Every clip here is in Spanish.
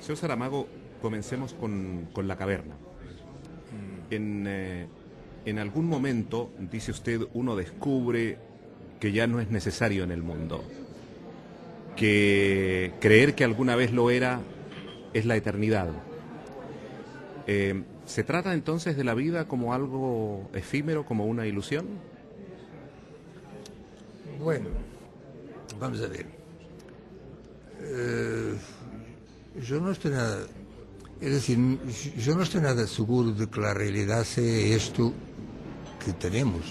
Señor Saramago, comencemos con la caverna. En algún momento, dice usted, uno descubre que ya no es necesario en el mundo, que creer que alguna vez lo era es la eternidad. ¿Se trata entonces de la vida como algo efímero, como una ilusión? Bueno, vamos a ver. Yo no estoy nada, es decir, yo no estoy nada seguro de que la realidad sea esto que tenemos.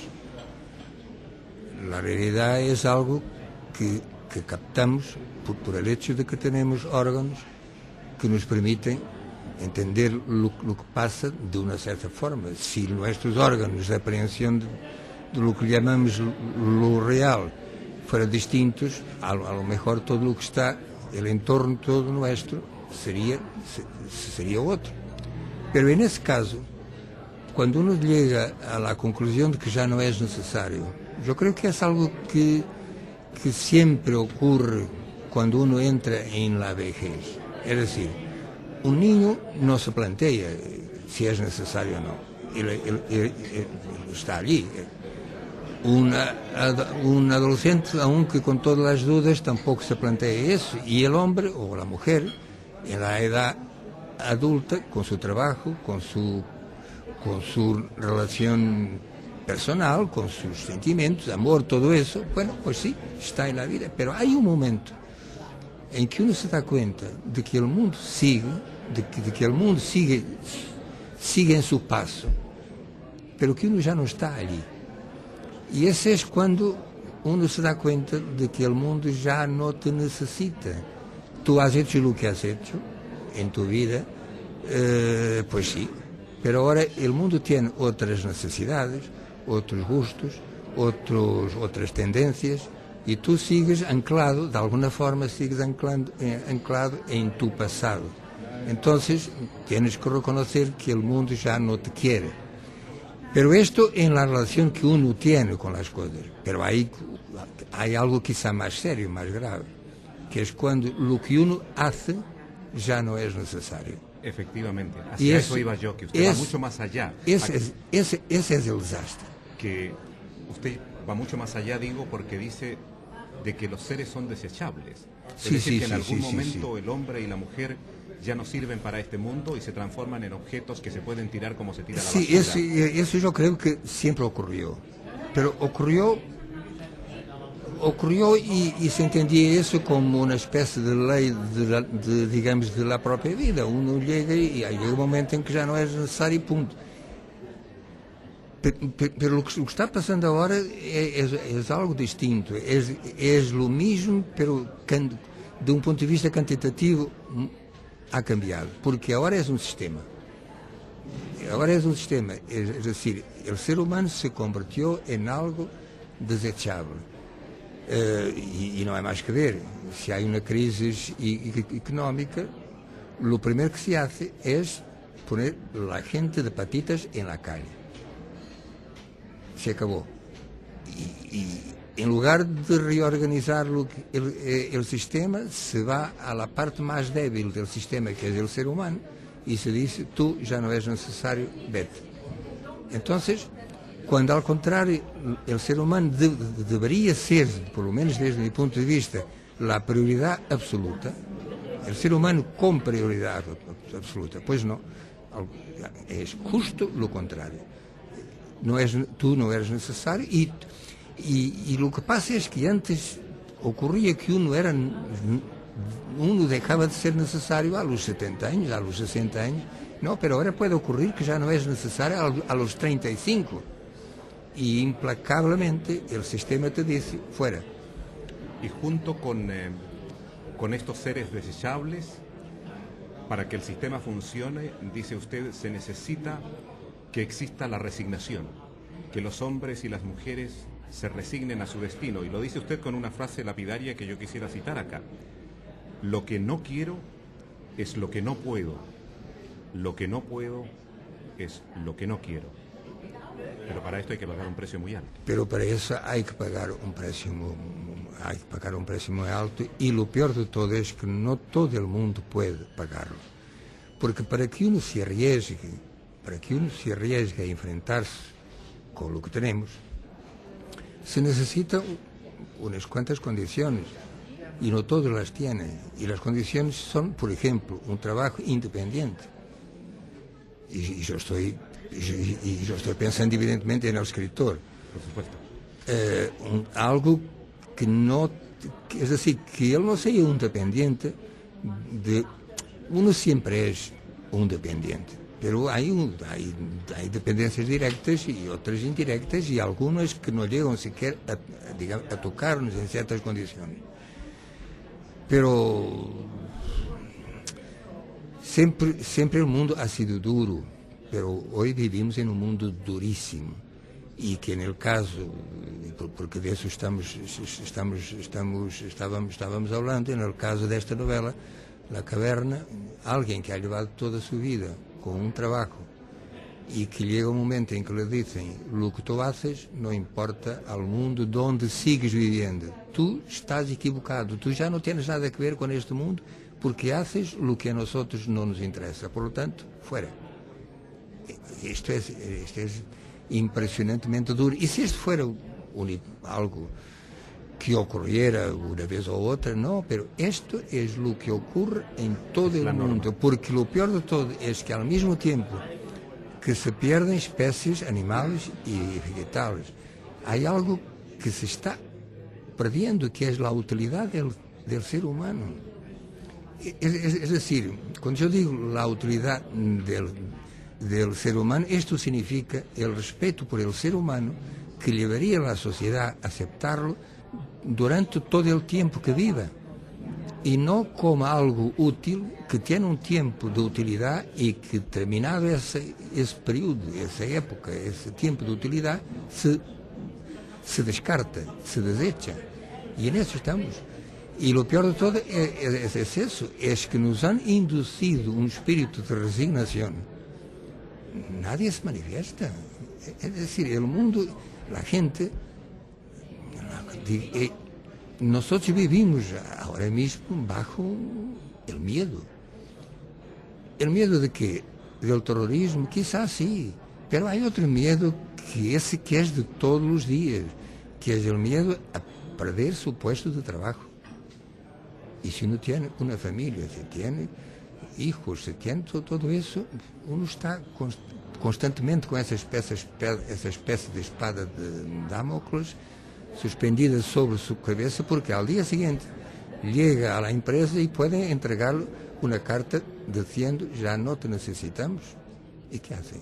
La realidad es algo que captamos por el hecho de que tenemos órganos que nos permiten entender lo que pasa de una cierta forma. Si nuestros órganos de aprehensión de lo que llamamos lo real fueran distintos, a lo mejor todo lo que está, el entorno todo nuestro, sería otro. Pero en ese caso, cuando uno llega a la conclusión de que ya no es necesario, yo creo que es algo que siempre ocurre cuando uno entra en la vejez. Es decir, un niño no se plantea si es necesario o no. Él está allí. Un adolescente, aunque con todas las dudas, tampoco se plantea eso. Y el hombre o la mujer, en la edad adulta, con su trabajo, con su relación personal, con sus sentimientos, amor, todo eso, bueno, pues sí, está en la vida. Pero hay un momento en que uno se da cuenta de que el mundo sigue, de que el mundo sigue en su paso, pero que uno ya no está allí. Y ese es cuando uno se da cuenta de que el mundo ya no te necesita. Tú has hecho lo que has hecho en tu vida, pues sí, pero ahora el mundo tiene otras necesidades, otros gustos, otras tendencias, y tú sigues anclado, de alguna forma sigues anclado en tu pasado. Entonces tienes que reconocer que el mundo ya no te quiere. Pero esto en la relación que uno tiene con las cosas. Pero hay algo quizá más serio, más grave, que es cuando lo que uno hace ya no es necesario. Efectivamente, hacia eso iba yo, que usted va mucho más allá. Ese es el desastre. Que usted va mucho más allá, digo, porque dice de que los seres son desechables. Es decir, que en algún momento el hombre y la mujer ya no sirven para este mundo y se transforman en objetos que se pueden tirar como se tira la basura. Sí, eso yo creo que siempre ocurrió. Pero ocurrió y se entendía eso como una especie de ley, digamos, de la propia vida. Uno llega y hay un momento en que ya no es necesario y punto. Pero lo que está pasando ahora es algo distinto. Es lo mismo, pero de un punto de vista quantitativo ha cambiado. Porque ahora es un sistema. Es decir, el ser humano se convirtió en algo desechable. Y no hay más que ver. Si hay una crisis económica, lo primero que se hace es poner la gente de patitas en la calle. Se acabó. Y en lugar de reorganizar el sistema, se va a la parte más débil del sistema, que es el ser humano, y se dice, tú ya no es necesario, vete. Entonces, cuando al contrario, el ser humano debería ser, por lo menos desde mi punto de vista, la prioridad absoluta, el ser humano con prioridad absoluta, pues no, es justo lo contrario. Tú no eres necesario y lo que pasa es que antes ocurría que uno dejaba de ser necesario a los 70 años, a los 60 años, no, pero ahora puede ocurrir que ya no es necesario a los 35 y implacablemente el sistema te dice fuera. Y junto con estos seres desechables, para que el sistema funcione, dice usted, se necesita que exista la resignación, que los hombres y las mujeres se resignen a su destino. Y lo dice usted con una frase lapidaria que yo quisiera citar acá. Lo que no quiero es lo que no puedo. Lo que no puedo es lo que no quiero. Pero para esto hay que pagar un precio muy alto. Pero para eso hay que pagar un precio hay que pagar un precio muy alto y lo peor de todo es que no todo el mundo puede pagarlo. Porque para que uno se arriesgue a enfrentarse con lo que tenemos, se necesitan unas cuantas condiciones y no todos las tienen. Y las condiciones son, por ejemplo, un trabajo independiente. Y yo estoy pensando evidentemente en el escritor. Por supuesto. Algo que no, es decir, que él no sea un dependiente de, uno siempre es un dependiente, pero hay dependencias directas y otras indirectas y algunas que no llegan sequer a tocarnos en ciertas condiciones. Pero siempre el mundo ha sido duro, pero hoy vivimos en un mundo durísimo. Y que en el caso, porque de eso estábamos hablando, en el caso de esta novela, La Caverna, alguien que ha llevado toda su vida con un trabajo y que llega un momento en que le dicen, lo que tú haces no importa al mundo donde sigues viviendo, tú estás equivocado, tú ya no tienes nada que ver con este mundo porque haces lo que a nosotros no nos interesa, por lo tanto, fuera. Esto es impresionantemente duro. Y si esto fuera algo que ocurriera una vez o otra, no, pero esto es lo que ocurre en todo el mundo, porque lo peor de todo es que al mismo tiempo que se pierden especies animales y vegetales, hay algo que se está perdiendo, que es la utilidad del ser humano. Es decir, cuando yo digo la utilidad del ser humano, esto significa el respeto por el ser humano que llevaría a la sociedad a aceptarlo durante todo el tiempo que viva y no como algo útil que tiene un tiempo de utilidad y que terminado ese periodo, esa época, ese tiempo de utilidad se descarta, se desecha y en eso estamos. Y lo peor de todo es eso, es que nos han inducido un espíritu de resignación. Nadie se manifiesta. Es decir, el mundo, la gente, nosotros vivimos ahora mismo bajo el miedo. ¿El miedo de qué? Del terrorismo, quizás sí, pero hay otro miedo que es de todos los días, que es el miedo a perder su puesto de trabajo. Y si uno tiene una familia, si tiene hijos, si tiene todo eso, uno está constantemente con esa especie de espada de Damocles suspendida sobre su cabeza, porque al día siguiente llega a la empresa y puede entregarle una carta diciendo ya no te necesitamos. ¿Y qué hace?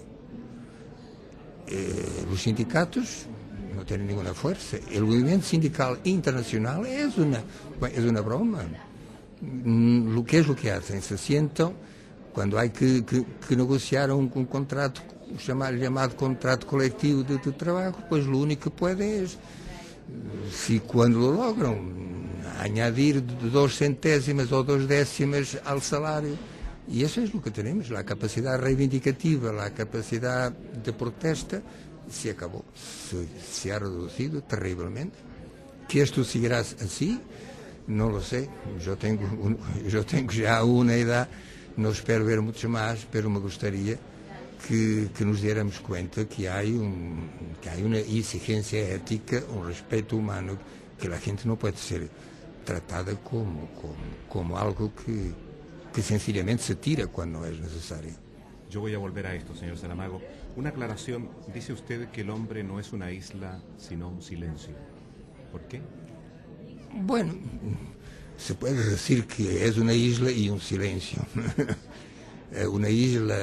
Los sindicatos no tienen ninguna fuerza. El movimiento sindical internacional es una broma. ¿Qué es lo que hacen? Se sientan cuando hay que negociar un contrato, llamado contrato colectivo de trabajo, pues lo único que puede es, si cuando lo logran, añadir 2 centésimas o 2 décimas al salário. Y eso es lo que tenemos, la capacidad reivindicativa, la capacidad de protesta, se acabó, se ha reducido terriblemente. ¿Que esto seguirá así? No lo sé, yo tengo ya una edad, no espero ver mucho más, pero me gustaría que nos diéramos cuenta que hay una exigencia ética, un respeto humano, que la gente no puede ser tratada como algo que sencillamente se tira cuando es necesario. Yo voy a volver a esto, señor Saramago. Una aclaración, dice usted que el hombre no es una isla, sino un silencio. ¿Por qué? Bueno, se puede decir que es una isla y un silencio. Una isla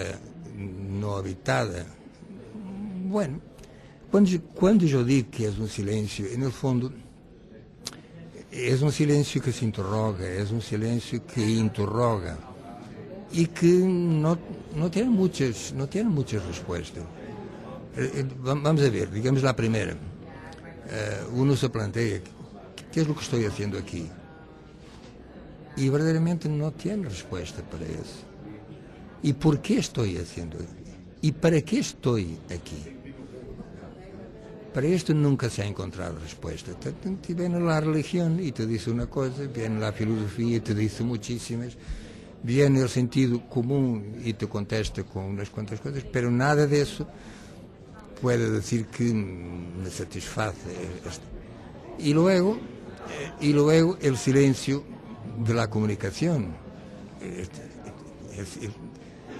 no habitada. Bueno, cuando yo digo que es un silencio, en el fondo es un silencio que se interroga, es un silencio que interroga y que no tiene muchas respuestas. Vamos a ver, digamos la primera. Uno se plantea, ¿qué es lo que estoy haciendo aquí? Y verdaderamente no tiene respuesta para eso. ¿Y por qué estoy haciendo aquí? ¿Y para qué estoy aquí? Para esto nunca se ha encontrado respuesta. Viene la religión y te dice una cosa, viene la filosofía y te dice muchísimas, viene el sentido común y te contesta con unas cuantas cosas, pero nada de eso puede decir que me satisface. Y luego el silencio de la comunicación,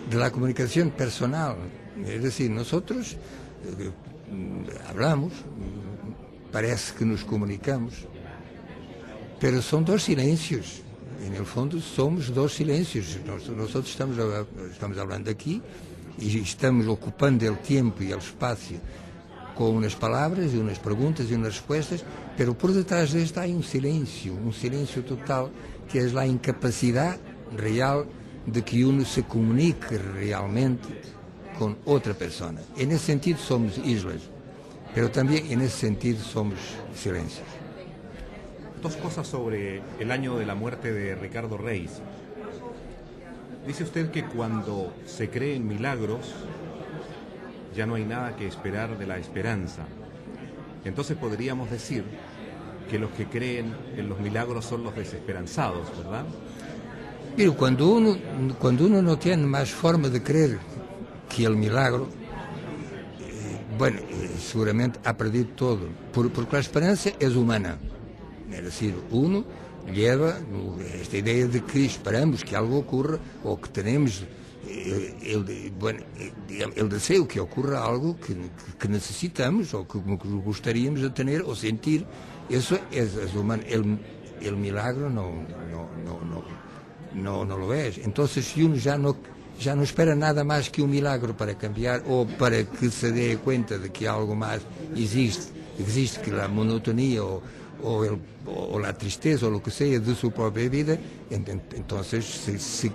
de la comunicación personal. Es decir, nosotros hablamos, parece que nos comunicamos, pero son dos silencios. En el fondo somos dos silencios. Nosotros estamos hablando aquí y estamos ocupando el tiempo y el espacio con unas palabras y unas preguntas y unas respuestas, pero por detrás de esto hay un silencio total, que es la incapacidad real de que uno se comunique realmente con otra persona. En ese sentido somos islas, pero también en ese sentido somos silencios. Dos cosas sobre el año de la muerte de Ricardo Reis. Dice usted que cuando se cree en milagros, ya no hay nada que esperar de la esperanza. Entonces podríamos decir que los que creen en los milagros son los desesperanzados, ¿verdad? Pero cuando uno no tiene más forma de creer que el milagro, seguramente ha perdido todo, porque la esperanza es humana. Es decir, uno lleva esta idea de que esperamos que algo ocurra o que tenemos el deseo que ocurra algo que necesitamos o que gostaríamos de tener o sentir. Eso es humano. El milagro no lo es. Entonces, si uno ya no espera nada más que un milagro para cambiar o para que se dé cuenta de que algo más existe que la monotonía o la tristeza o lo que sea de su propia vida, entonces si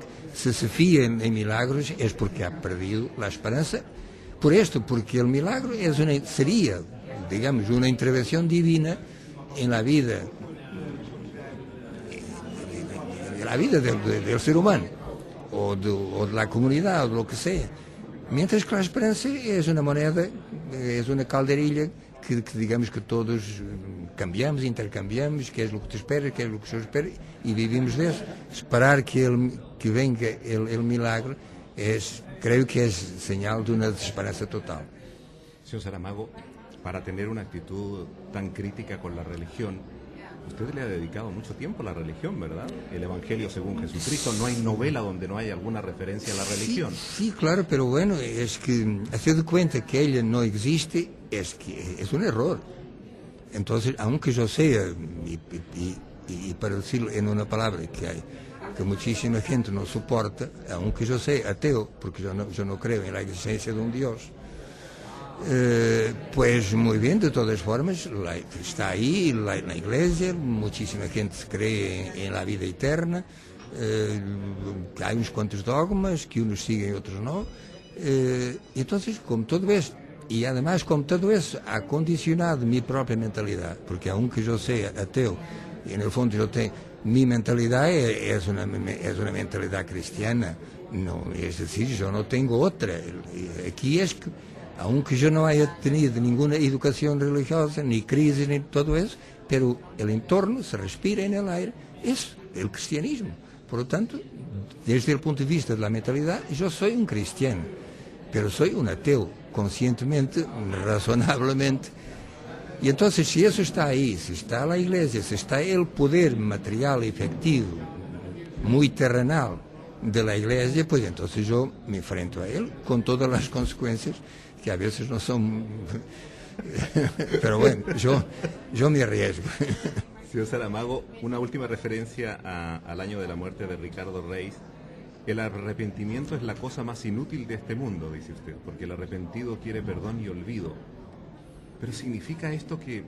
se fía en milagros es porque ha perdido la esperanza. Porque el milagro sería, digamos, una intervención divina en la vida del ser humano o de la comunidad o de lo que sea. Mientras que la esperanza es una moneda, es una calderilla que digamos que todos cambiamos, intercambiamos, que es lo que te espera, que es lo que eu espero, e vivimos disso. Esperar que venga el milagro creo que es señal de una desesperanza total. Señor Saramago, para tener una actitud tan crítica con la religión, usted le ha dedicado mucho tiempo a la religión, ¿verdad? El Evangelio según Jesucristo, no hay novela donde no haya alguna referencia a la religión. Sí, claro, pero bueno, es que hacer de cuenta que ella no existe es un error. Entonces, aunque yo sea, y para decirlo en una palabra que muchísima gente no soporta, aunque yo sea ateo, porque yo no creo en la existencia de un Dios, pues muy bien, de todas formas, está ahí la iglesia, muchísima gente cree en la vida eterna, hay unos cuantos dogmas que unos siguen y otros no. Entonces, como todo esto, y además como todo eso ha condicionado mi propia mentalidad, porque aunque yo sea ateo, y en el fondo yo tengo, mi mentalidad es una mentalidad cristiana, no, es decir, yo no tengo otra. Aquí es que, aunque yo no haya tenido ninguna educación religiosa, ni crisis, ni todo eso, pero el entorno se respira en el aire, es el cristianismo. Por lo tanto, desde el punto de vista de la mentalidad, yo soy un cristiano, pero soy un ateo, conscientemente, razonablemente. Y entonces, si eso está ahí, si está la iglesia, si está el poder material efectivo, muy terrenal de la iglesia, pues entonces yo me enfrento a él con todas las consecuencias que a veces no son, pero bueno, yo me arriesgo. Señor Saramago, una última referencia al año de la muerte de Ricardo Reis. El arrepentimiento es la cosa más inútil de este mundo, dice usted, porque el arrepentido quiere perdón y olvido. ¿Pero significa esto que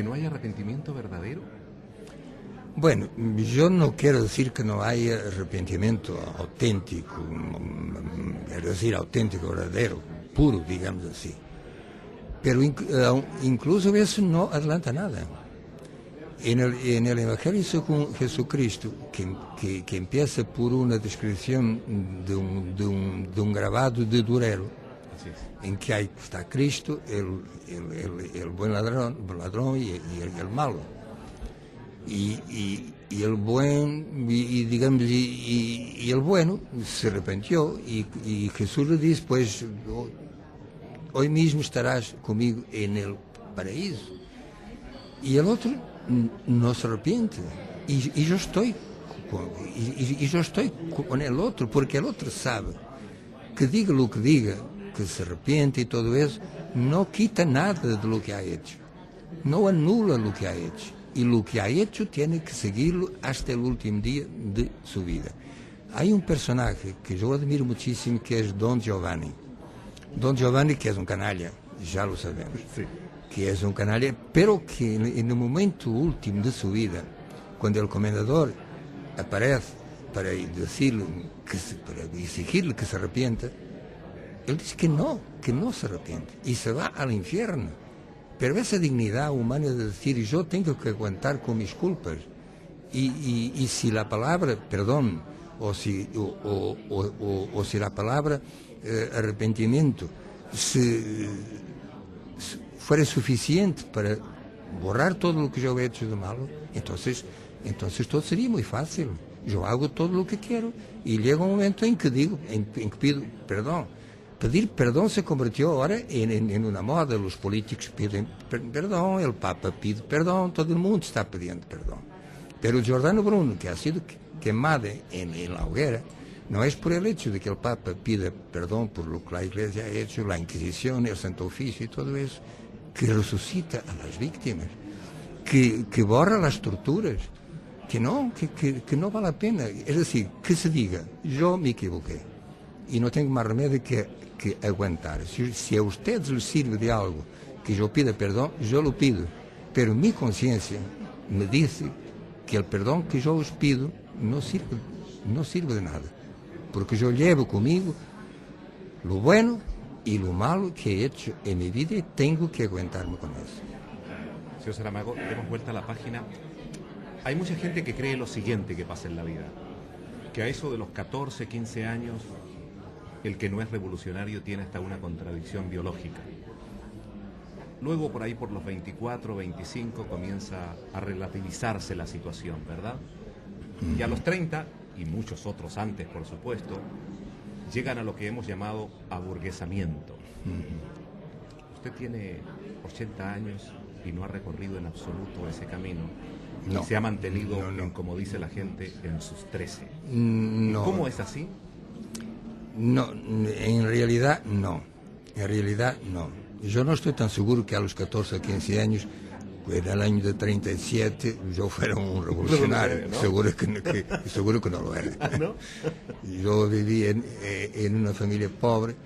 no hay arrepentimiento verdadero? Bueno, yo no quiero decir que no haya arrepentimiento auténtico, es decir, auténtico, verdadero, puro, digamos así. Pero incluso eso no adelanta nada. En el Evangelio según Jesucristo, que empieza por una descripción de un grabado de Durero, Así es. en que está Cristo, el buen ladrón y el malo. Y el buen, digamos, y el bueno se arrepintió y Jesús le dice, pues hoy mismo estarás conmigo en el paraíso. Y el otro no se arrepiente. Y yo estoy con el otro, porque el otro sabe que diga lo que diga, que se arrepiente y todo eso, no quita nada de lo que ha hecho, no anula lo que ha hecho. Y lo que ha hecho tiene que seguirlo hasta el último día de su vida. Hay un personaje que yo admiro muchísimo, que es Don Giovanni. Don Giovanni, que es un canalla, ya lo sabemos. Sí. Que es un canalla, pero que en el momento último de su vida, cuando el comendador aparece para decirle, para exigirle que se arrepienta, él dice que no se arrepiente y se va al infierno. Pero esa dignidad humana de decir, yo tengo que aguantar con mis culpas, y si la palabra perdón o si la palabra arrepentimiento fuera suficiente para borrar todo lo que yo he hecho de malo, entonces todo sería muy fácil. Yo hago todo lo que quiero y llega un momento en que digo, en que pido perdón. Pedir perdón se convirtió ahora en una moda. Los políticos piden perdón, el Papa pide perdón, todo el mundo está pidiendo perdón. Pero Giordano Bruno, que ha sido quemado en la hoguera, no es por el hecho de que el Papa pida perdón por lo que la Iglesia ha hecho, la Inquisición, el Santo Oficio y todo eso, que resucita a las víctimas, que borra las torturas, que no vale la pena. Es decir, que se diga, yo me equivoqué y no tengo más remedio que aguantar. Si a ustedes les sirve de algo que yo pida perdón, yo lo pido, pero mi conciencia me dice que el perdón que yo os pido no sirve de nada, porque yo llevo conmigo lo bueno y lo malo que he hecho en mi vida y tengo que aguantarme con eso. Señor Saramago, demos vuelta a la página. Hay mucha gente que cree lo siguiente que pasa en la vida, que a eso de los 14, 15 años, el que no es revolucionario tiene hasta una contradicción biológica. Luego, por ahí, por los 24, 25, comienza a relativizarse la situación, ¿verdad? Y a los 30, y muchos otros antes, por supuesto, llegan a lo que hemos llamado aburguesamiento. Usted tiene 80 años y no ha recorrido en absoluto ese camino. No. Y se ha mantenido, No. en, como dice la gente, en sus 13. No. ¿Cómo es así? No, en realidad no. Yo no estoy tan seguro que a los 14 o 15 años, en el año de 37, yo fuera un revolucionario. ¿No? Seguro que no lo era. ¿No? Yo viví en una familia pobre,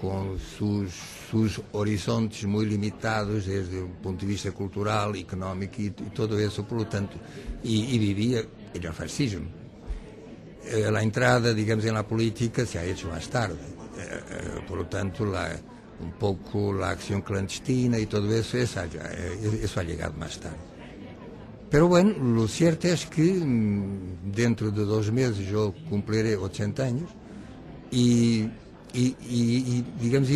con sus horizontes muy limitados desde un punto de vista cultural, económico y todo eso, por lo tanto, y vivía en el fascismo. La entrada, digamos, en la política se ha hecho más tarde, por lo tanto, un poco la acción clandestina y todo eso, eso ha llegado más tarde. Pero bueno, lo cierto es que dentro de 2 meses yo cumpliré 80 años y digamos,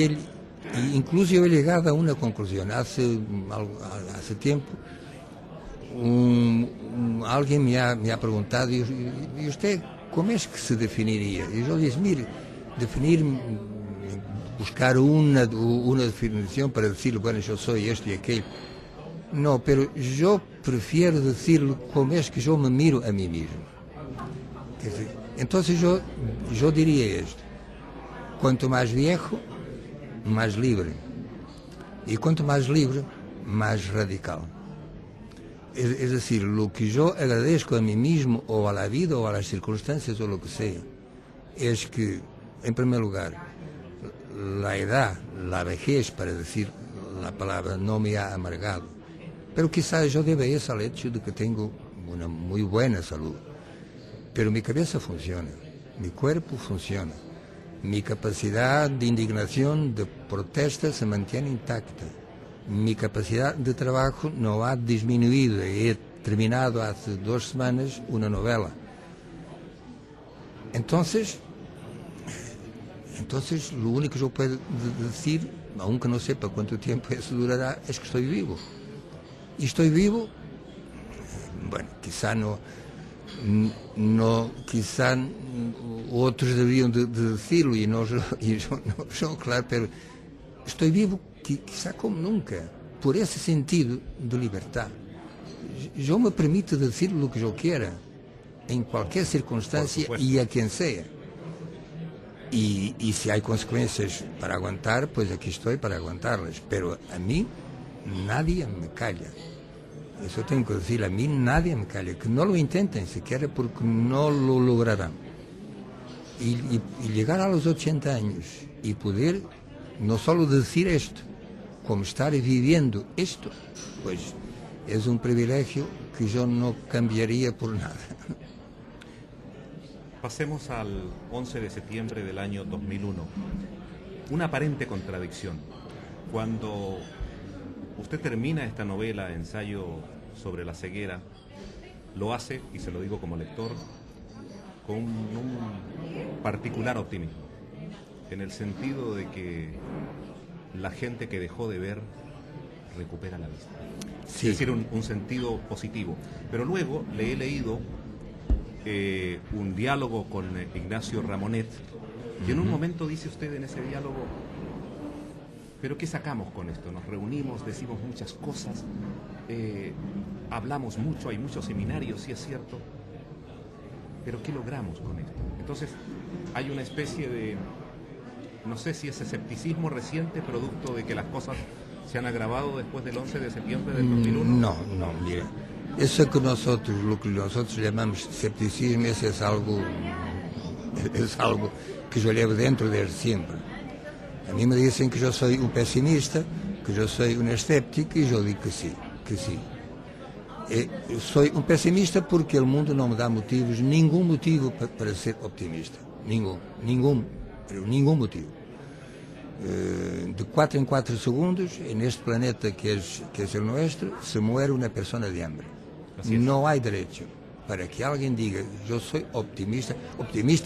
incluso yo he llegado a una conclusión. Hace tiempo alguien me ha preguntado, ¿y usted cómo es que se definiría? Y yo dije, mire, buscar una definición para decir, bueno, yo soy esto y aquello. No, pero yo prefiero decirlo como es que yo me miro a mí mismo. Quer dizer, entonces yo diría esto: cuanto más viejo, más libre. Y cuanto más libre, más radical. Es decir, lo que yo agradezco a mí mismo, o a la vida, o a las circunstancias, o lo que sea, es que, en primer lugar, la edad, la vejez, para decir la palabra, no me ha amargado. Pero quizás yo deba eso al hecho de que tengo una muy buena salud. Pero mi cabeza funciona, mi cuerpo funciona, mi capacidad de indignación, de protesta se mantiene intacta. Mi capacidad de trabajo no ha disminuido. He terminado hace 2 semanas una novela. Entonces, Entonces, lo único que yo puedo decir, aunque no sepa cuánto tiempo eso durará, es que estoy vivo. Y estoy vivo, bueno, quizá quizá otros deberían de decirlo y yo no, claro, pero estoy vivo quizá como nunca, por ese sentido de libertad. Yo me permito decir lo que yo quiera, en cualquier circunstancia y a quien sea. Y si hay consecuencias para aguantar, pues aquí estoy para aguantarlas. Pero a mí nadie me calla. Eso tengo que decir, a mí nadie me calla. Que no lo intenten siquiera porque no lo lograrán. Y llegar a los 80 años y poder no solo decir esto, como estar viviendo esto, pues es un privilegio que yo no cambiaría por nada. Pasemos al 11 de septiembre del año 2001. Una aparente contradicción. Cuando usted termina esta novela, ensayo sobre la ceguera, lo hace, y se lo digo como lector, con un particular optimismo, en el sentido de que la gente que dejó de ver recupera la vista. Sí. Es decir, un sentido positivo. Pero luego le he leído un diálogo con Ignacio Ramonet, y en un momento dice usted en ese diálogo: ¿pero qué sacamos con esto? Nos reunimos, decimos muchas cosas, hablamos mucho, hay muchos seminarios, sí es cierto, pero ¿qué logramos con esto? Entonces hay una especie de, no sé si es escepticismo reciente producto de que las cosas se han agravado después del 11 de septiembre del 2001. No, mira, eso que lo que nosotros llamamos escepticismo, eso es algo que yo llevo dentro desde siempre. A mí me dicen que yo soy un pesimista, que yo soy un escéptico, y yo digo que sí. Soy un pesimista porque el mundo no me da ningún motivo para ser optimista. Ningún motivo. De 4 en 4 segundos, en este planeta que es el nuestro, se muere una persona de hambre. No hay derecho para que alguien diga: yo soy optimista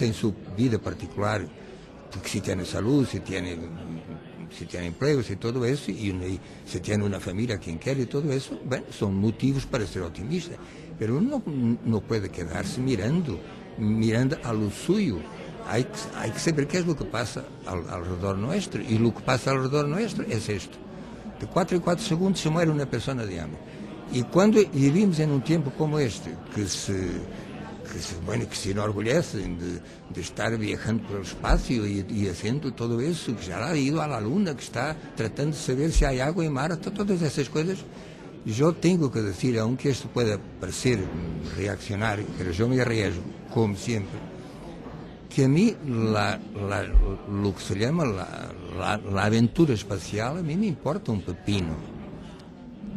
en su vida particular, porque si tiene salud, si tiene empleo, si todo eso, y si tiene una familia a quien quiere y todo eso, bueno, son motivos para ser optimista. Pero uno no puede quedarse mirando a lo suyo. Hay que saber qué es lo que pasa alrededor nuestro, y lo que pasa alrededor nuestro es esto: de 4 en 4 segundos se muere una persona de hambre. Y cuando vivimos en un tiempo como este, que se enorgullecen de estar viajando por el espacio y haciendo todo eso, que ya ha ido a la luna, que está tratando de saber si hay agua en mar, todas esas cosas, yo tengo que decir, aunque esto pueda parecer reaccionario, pero yo me arriesgo, como siempre, que a mí lo que se llama la aventura espacial, a mí me importa un pepino.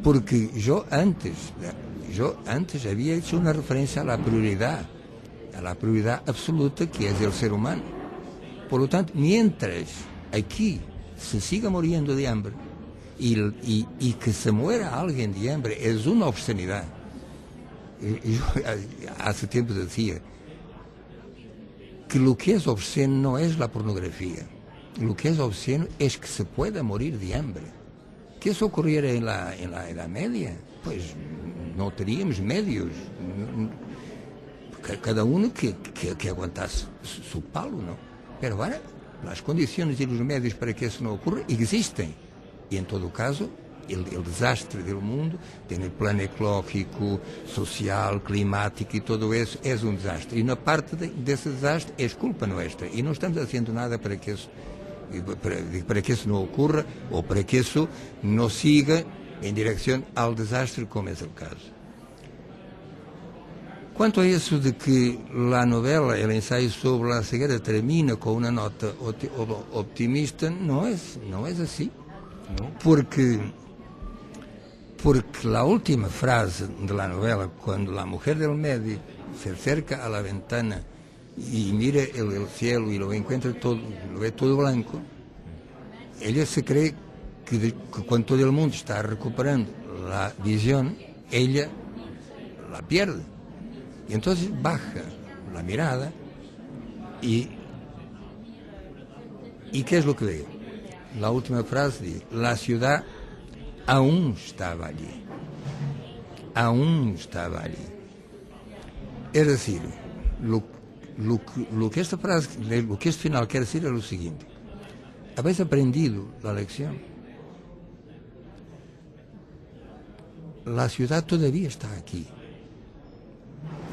Porque yo antes había hecho una referencia a la prioridad absoluta que es el ser humano. Por lo tanto, mientras aquí se siga muriendo de hambre y que se muera alguien de hambre es una obscenidad. Yo hace tiempo decía que lo que es obsceno no es la pornografía. Lo que es obsceno es que se pueda morir de hambre. Que eso ocurriera en la Edad Media, pues no teníamos medios. Cada uno que aguantase su palo, ¿no? Pero ahora, las condiciones y los medios para que eso no ocurra existen. Y en todo caso, el desastre del mundo, en el plano ecológico, social, climático y todo eso, es un desastre. Y una parte desse desastre es culpa nuestra. Y no estamos haciendo nada para que eso no ocurra, o para que eso no siga en dirección al desastre, como es el caso. Quanto a isso de que la novela, el ensayo sobre la ceguera, termina con una nota optimista, no es así. ¿No? Porque la última frase de la novela, cuando la mujer del medio se acerca a la ventana y mira el cielo y lo encuentra lo ve todo blanco, ella se cree que cuando todo el mundo está recuperando la visión, ella la pierde. Y entonces baja la mirada y ¿Y qué es lo que veo? La última frase dice, la ciudad aún estaba allí. Aún estaba allí. Es decir, lo que esta frase, lo que este final quiere decir es lo siguiente. ¿Habéis aprendido la lección? La ciudad todavía está aquí.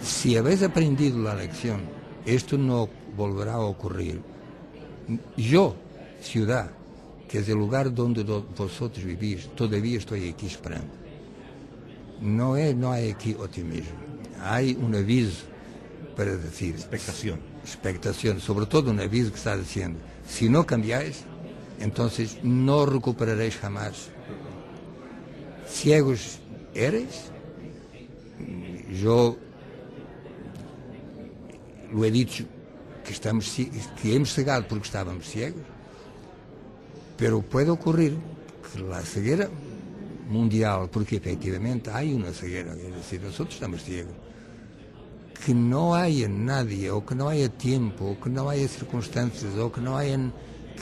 Si habéis aprendido la lección, esto no volverá a ocurrir. Yo, ciudad, que es el lugar donde vosotros vivís, todavía estoy aquí esperando. No hay aquí optimismo. Hay un aviso para decir... Expectación, sobre todo un aviso que está diciendo, si no cambiáis, entonces no recuperaréis jamás. Ciegos eres, yo lo he dicho, que hemos cegado porque estábamos ciegos, pero puede ocurrir que la ceguera mundial, porque efectivamente hay una ceguera, es decir, nosotros estamos ciegos, que no haya nadie, o que no haya tiempo, o que no haya circunstancias, o que no haya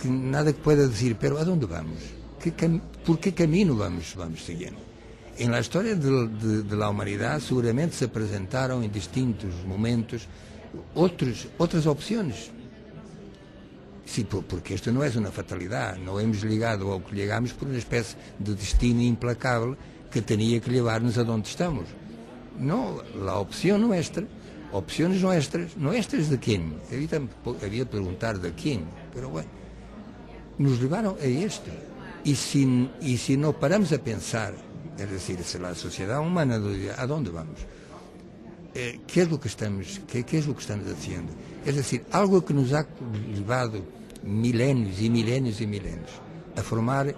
nada que pueda decir, pero ¿a dónde vamos? ¿Por qué camino vamos siguiendo? En la historia de la humanidad seguramente se presentaron en distintos momentos otras opciones. Sí, porque esto no es una fatalidad, no hemos llegado ao que llegamos por una especie de destino implacable que tenía que llevarnos a donde estamos. No, la opción nuestra, opciones nuestras de quién, había preguntar de quién, pero bueno, nos llevaron a esto. Y si no paramos a pensar, es decir, si la sociedad humana, ¿a dónde vamos? ¿Qué es lo que estamos haciendo? Es decir, algo que nos ha llevado milenios y milenios y milenios a formar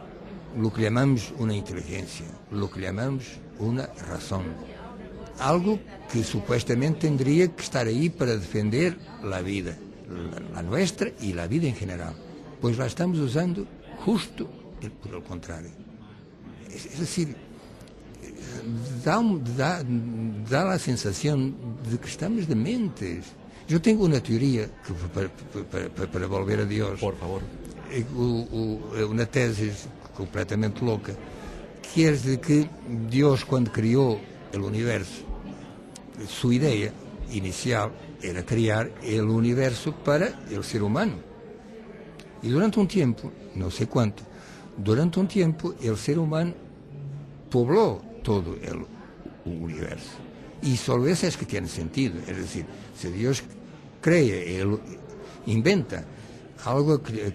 lo que llamamos una inteligencia, lo que llamamos una razón. Algo que supuestamente tendría que estar ahí para defender la vida, la nuestra y la vida en general. Pues la estamos usando justo por el contrario. Es decir, da la sensación de que estamos dementes. Yo tengo una teoría, para volver a Dios, por favor, una tesis completamente loca, que es de que Dios, cuando creó el universo, su idea inicial era crear el universo para el ser humano. Y durante un tiempo, no sé cuánto, durante un tiempo el ser humano pobló todo el universo. Y solo eso es que tiene sentido. Es decir, si Dios crea, inventa algo que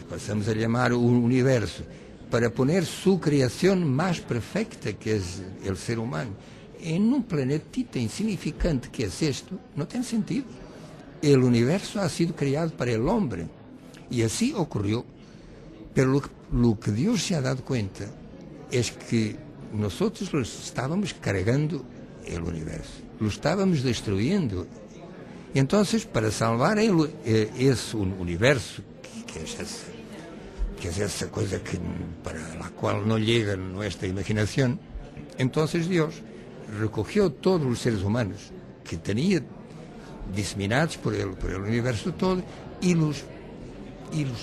pasamos a llamar un universo, para poner su creación más perfecta, que es el ser humano, en un planetita insignificante que es esto, no tiene sentido. El universo ha sido creado para el hombre, y así ocurrió. Pero lo que Dios se ha dado cuenta es que nosotros estábamos cargando el universo, lo estábamos destruyendo. Y entonces, para salvar ese universo, que es esa cosa para la cual no llega nuestra imaginación, entonces Dios recogió todos los seres humanos que tenía diseminados por el universo todo y los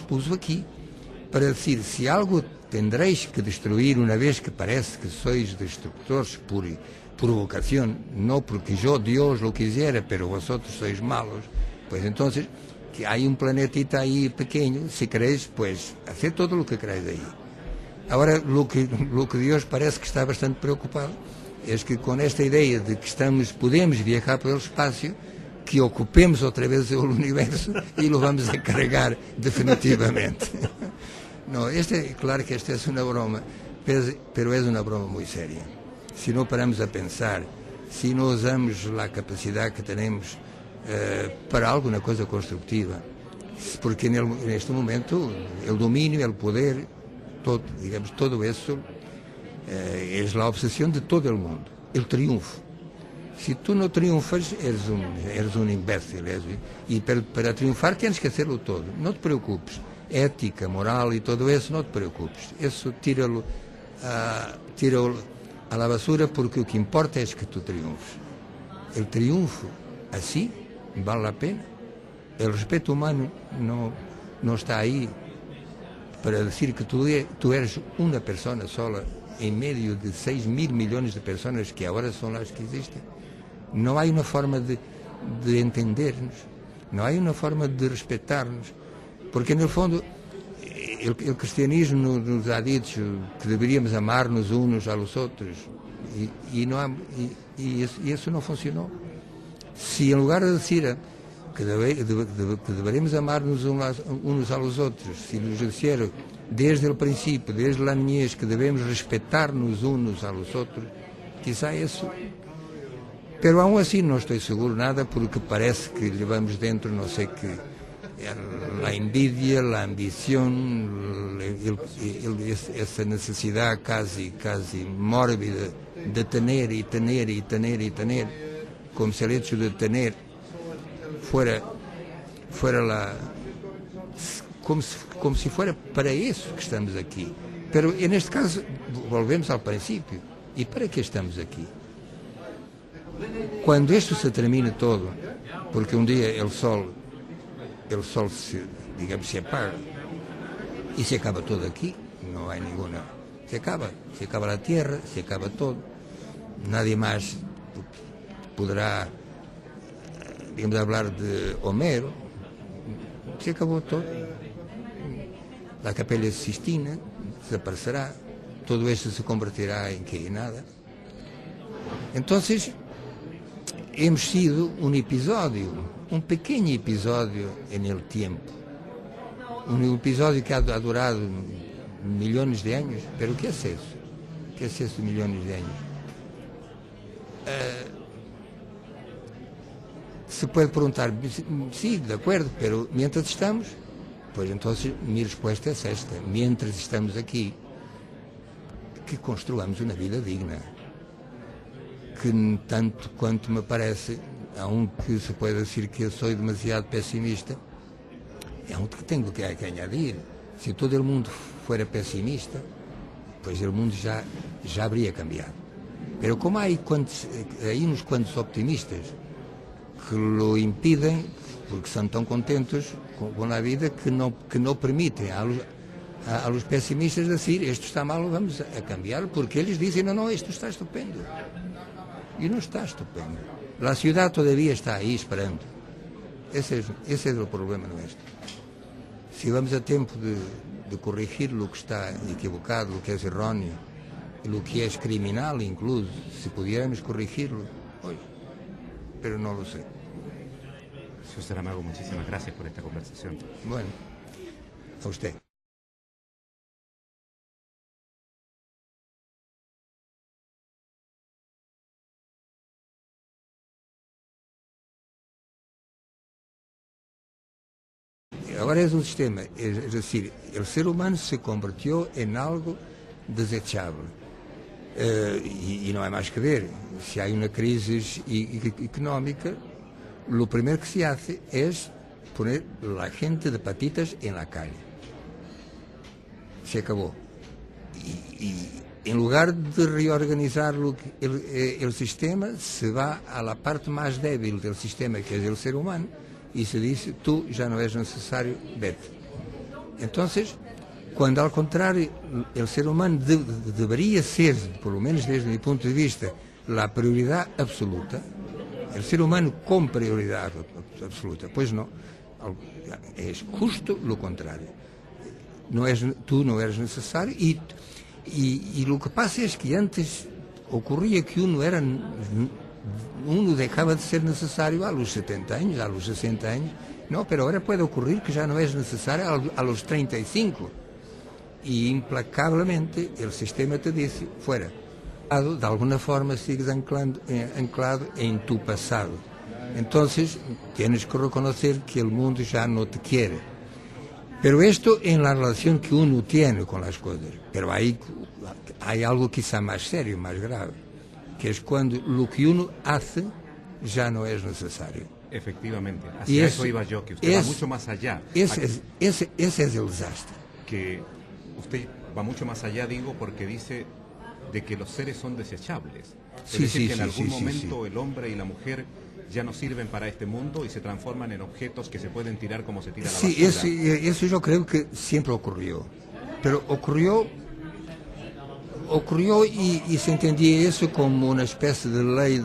puso aquí para decir, si algo tendréis que destruir una vez que parece que sois destructores por vocación, no porque yo, Dios, lo quisiera, pero vosotros sois malos, pues entonces, que hay un planetita ahí pequeño, si queréis, pues, hacer todo lo que queráis ahí. Ahora, lo que Dios parece que está bastante preocupado es que con esta idea de que podemos viajar pelo espacio, que ocupemos outra vez o universo e lo vamos a carregar definitivamente. No, claro que esta es una broma, pero es una broma muy seria. Si no paramos a pensar, si no usamos la capacidad que tenemos para alguna cosa constructiva, porque en este momento el dominio, el poder, todo eso es la obsesión de todo el mundo, el triunfo. Si tú no triunfas, eres un imbécil. Y para triunfar tienes que hacerlo todo. No te preocupes. Ética, moral y todo eso, no te preocupes. Eso tíralo a la basura, porque lo que importa es que tú triunfes. El triunfo, así, vale la pena. El respeto humano no está ahí para decir que tú eres una persona sola en medio de 6.000 millones de personas que ahora son las que existen. No hay una forma de entendernos, no hay una forma de respetarnos, porque en el fondo el cristianismo nos ha dicho que deberíamos amarnos unos a los otros y eso no funcionó. Si en lugar de decir que deberíamos amarnos unos a los otros, si nos disseram desde el principio, desde la niñez, que debemos respetarnos unos a los otros, quizá eso. Pero aún assim não estou seguro nada, porque parece que levamos dentro, não sei qué, la envidia, la ambición, essa necessidade casi mórbida de tener y tener y tener y tener, como si el hecho de tener fuera como si fuera para isso que estamos aqui. Pero neste caso volvemos ao princípio. E para que estamos aqui? Quando isto se termine todo, porque um dia o sol se apaga e se acaba todo aqui, não há nenhuma, se acaba a terra, se acaba todo, nadie mais poderá, digamos, falar de Homero, se acabou todo. A Capela Sistina desaparecerá, todo isto se convertirá em quê? Em nada. Então, hemos sido um episódio, um pequeno episódio no tempo, um episódio que ha durado milhões de anos. Pero ¿qué es eso? ¿Qué es eso de millones de años? Se puede preguntar, sí, de acuerdo, pero mientras estamos, pues entonces mi respuesta es esta: mientras estamos aquí, que construamos uma vida digna, que tanto quanto me parece, aunque se puede decir que eu sou demasiado pesimista, é um que tenho que añadir. Se todo o mundo fuera pesimista, pues o mundo já habría cambiado. Pero como hay uns quantos optimistas que lo impiden, porque são tão contentos com a vida que não permitem a los pesimistas dizer isto está mal, vamos a cambiar, porque eles dizem não, isto está estupendo. E não está estupendo. A cidade todavía está aí esperando. Esse é o problema nuestro. Se vamos a tempo de corrigir o que está equivocado, o que é erróneo, o que é criminal incluso, se pudiéramos corrigirlo, hoy, pero no lo sé. Señor Saramago, muchísimas gracias por esta conversación. Bueno, a usted. Agora é um sistema, é decir, o ser humano se convirtió em algo desechável. E não há mais que ver. Se há uma crise económica, o primeiro que se hace é poner a gente de patitas en la calle. Se acabou. E em lugar de reorganizar o sistema, se vai à parte mais débil do sistema, que é o ser humano, e se diz, tu já não és necessário, vete. Então, quando ao contrário, o ser humano deveria ser, pelo menos desde o meu ponto de vista, a prioridade absoluta, o ser humano com prioridade absoluta, pois não, é justo o contrário. Tu não eres necessário e o que passa é que antes ocorria que uno dejaba de ser necesario a los 70 años, a los 60 años, no, pero ahora puede ocurrir que ya no es necesario a los 35 y implacablemente el sistema te dice fuera. De alguna forma sigues anclado en tu pasado, entonces tienes que reconocer que el mundo ya no te quiere, pero esto en la relación que uno tiene con las cosas. Pero hay algo quizá más serio, más grave, que es cuando lo que uno hace ya no es necesario. Efectivamente, hacia eso iba yo, que usted va mucho más allá. Ese es el desastre. Que usted va mucho más allá, digo, porque dice de que los seres son desechables. Es decir, que en algún momento el hombre y la mujer ya no sirven para este mundo y se transforman en objetos que se pueden tirar como se tira la Sí, basura. eso yo creo que siempre ocurrió, pero ocurrió y se entendía eso como una especie de ley,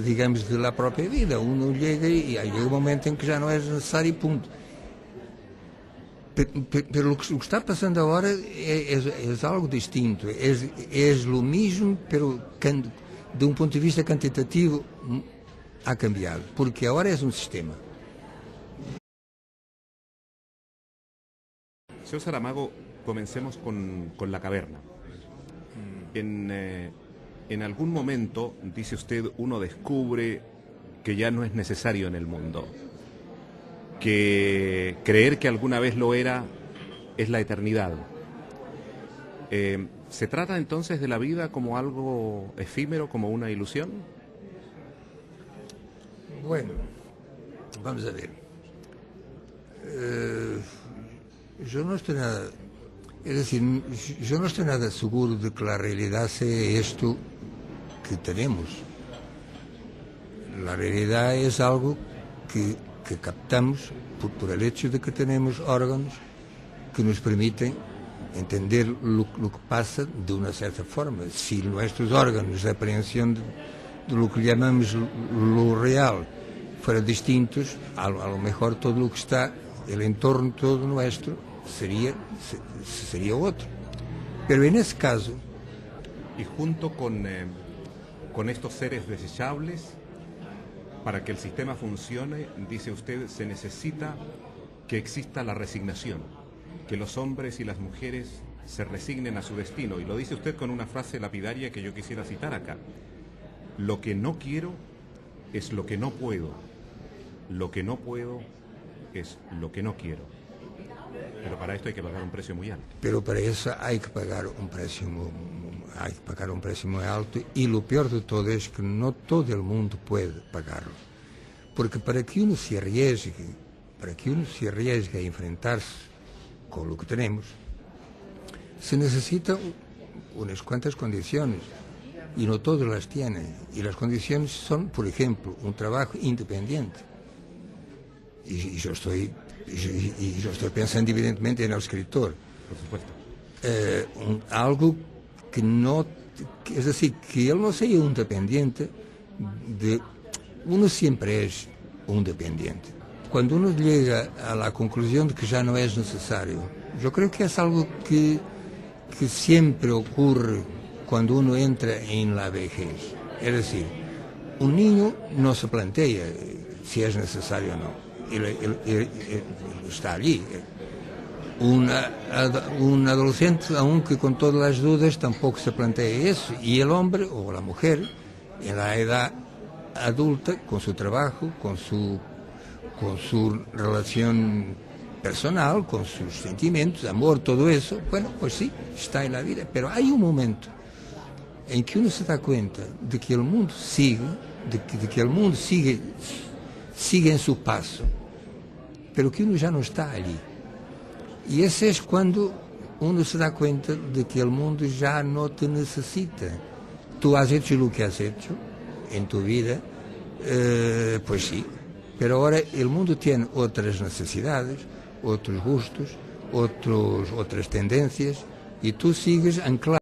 digamos, de la propia vida. Uno llega y llega un momento en que ya no es necesario y punto. Pero lo que está pasando ahora es algo distinto, es lo mismo, pero de un punto de vista cuantitativo ha cambiado, porque ahora es un sistema. Señor Saramago, comencemos con la caverna. En algún momento, dice usted, uno descubre que ya no es necesario en el mundo, que creer que alguna vez lo era es la eternidad. ¿Se trata entonces de la vida como algo efímero, como una ilusión? Bueno, vamos a ver. Yo no estoy nada, es decir, yo no estoy nada seguro de que la realidad sea esto que tenemos. La realidad es algo que captamos por el hecho de que tenemos órganos que nos permiten entender lo que pasa de una cierta forma. Si nuestros órganos de aprehensión de lo que llamamos lo real fueran distintos, a lo mejor todo lo que está, el entorno todo nuestro, sería otro. Pero en ese caso... Y junto con estos seres desechables, para que el sistema funcione, dice usted, se necesita que exista la resignación, que los hombres y las mujeres se resignen a su destino. Y lo dice usted con una frase lapidaria que yo quisiera citar acá. Lo que no quiero es lo que no puedo. Lo que no puedo es lo que no quiero. Pero para esto hay que pagar un precio muy alto. Pero para eso hay que pagar un precio muy alto, y lo peor de todo es que no todo el mundo puede pagarlo. Porque para que uno se arriesgue a enfrentarse con lo que tenemos, se necesitan unas cuantas condiciones, y no todos las tienen. Y las condiciones son, por ejemplo, un trabajo independiente. Y yo estoy pensando evidentemente en el escritor. Por supuesto. Algo que no, es decir, que él no sea un dependiente de... Uno siempre es un dependiente. Cuando uno llega a la conclusión de que ya no es necesario, yo creo que es algo que siempre ocurre cuando uno entra en la vejez. Es decir, un niño no se plantea si es necesario o no. Él está allí. Un adolescente, aunque con todas las dudas, tampoco se plantea eso. Y el hombre o la mujer, en la edad adulta, con su trabajo, con su relación personal, con sus sentimientos, amor, todo eso, bueno, pues sí, está en la vida. Pero hay un momento en que uno se da cuenta de que el mundo sigue, sigue en su paso, pero que uno ya no está allí. Y ese es cuando uno se da cuenta de que el mundo ya no te necesita. Tú has hecho lo que has hecho en tu vida, pues sí, pero ahora el mundo tiene otras necesidades, otros gustos, otras tendencias, y tú sigues anclado.